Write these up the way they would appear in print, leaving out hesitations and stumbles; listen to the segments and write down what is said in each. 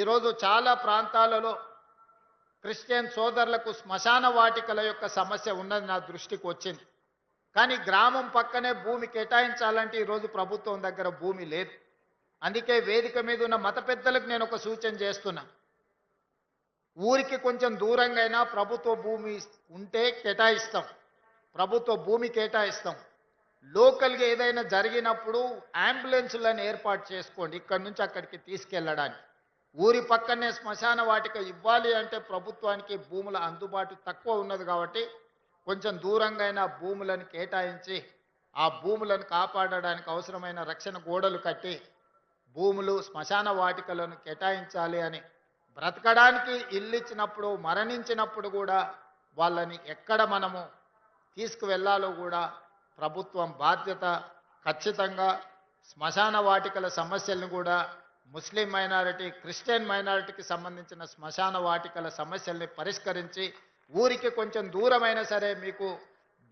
ఈరోజు చాలా ప్రాంతాలలో క్రిస్టియన్ సోదరులకు శ్మశాన వాటికల యొక్క సమస్య ఉన్నది నా దృష్టికి వచ్చింది. కానీ గ్రామం పక్కనే భూమి కేటాయించాలంటే ఈరోజు ప్రభుత్వం దగ్గర భూమి లేదు. అందుకే వేదిక మీద ఉన్న మత పెద్దలకు నేను ఒక సూచన చేస్తున్నా. ఊరికి కొంచెం దూరంగా అయినా ప్రభుత్వ భూమి ఉంటే కేటాయిస్తాం, ప్రభుత్వ భూమి కేటాయిస్తాం. లోకల్గా ఏదైనా జరిగినప్పుడు అంబులెన్సులను ఏర్పాటు చేసుకోండి ఇక్కడి నుంచి అక్కడికి తీసుకెళ్ళడానికి. ఊరి పక్కనే శ్మశాన వాటిక ఇవ్వాలి అంటే ప్రభుత్వానికి భూముల అందుబాటు తక్కువ ఉన్నది కాబట్టి కొంచెం దూరంగా అయినా భూములను కేటాయించి ఆ భూములను కాపాడడానికి అవసరమైన రక్షణ గోడలు కట్టి భూములు శ్మశాన వాటికలను కేటాయించాలి అని, బ్రతకడానికి ఇల్లు ఇచ్చినప్పుడు మరణించినప్పుడు కూడా వాళ్ళని ఎక్కడ మనము తీసుకువెళ్ళాలో కూడా ప్రభుత్వం బాధ్యత. ఖచ్చితంగా శ్మశాన వాటికల సమస్యలను కూడా ముస్లిం మైనారిటీ, క్రిస్టియన్ మైనారిటీకి సంబంధించిన శ్మశాన వాటికల సమస్యల్ని పరిష్కరించి ఊరికి కొంచెం దూరమైనా సరే మీకు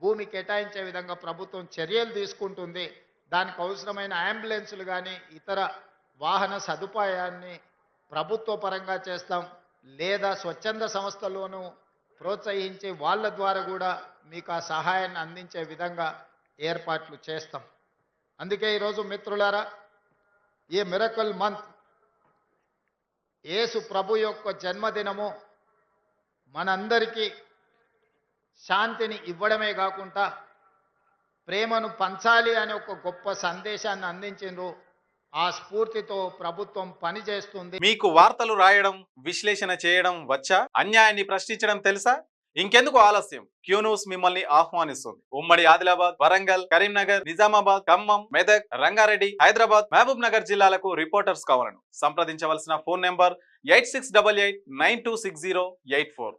భూమి కేటాయించే విధంగా ప్రభుత్వం చర్యలు తీసుకుంటుంది. దానికి అవసరమైన అంబులెన్సులు కానీ ఇతర వాహన సదుపాయాన్ని ప్రభుత్వ పరంగా చేస్తాం, లేదా స్వచ్ఛంద సంస్థలోనూ ప్రోత్సహించి వాళ్ళ ద్వారా కూడా మీకు ఆ సహాయాన్ని అందించే విధంగా ఏర్పాట్లు చేస్తాం. అందుకే ఈరోజు మిత్రులారా, ఈ మిరకల్ మంత్ యేసు ప్రభు యొక్క జన్మదినము మనందరికీ శాంతిని ఇవ్వడమే కాకుండా ప్రేమను పంచాలి అనే ఒక గొప్ప సందేశాన్ని అందించిండ్రు. ఆ స్ఫూర్తితో ప్రభుత్వం పనిచేస్తుంది. మీకు వార్తలు రాయడం, విశ్లేషణ చేయడం వచ్చా? అన్యాయాన్ని ప్రశ్నించడం తెలుసా? ఇంకెందుకు ఆలస్యం? క్యూ న్యూస్ మిమ్మల్ని ఆహ్వానిస్తుంది. ఉమ్మడి ఆదిలాబాద్, వరంగల్, కరీంనగర్, నిజామాబాద్, ఖమ్మం, మెదక్, రంగారెడ్డి, హైదరాబాద్, మహబూబ్ నగర్ జిల్లాలకు రిపోర్టర్స్ కావాలను సంప్రదించవలసిన ఫోన్ నెంబర్ 8688926084.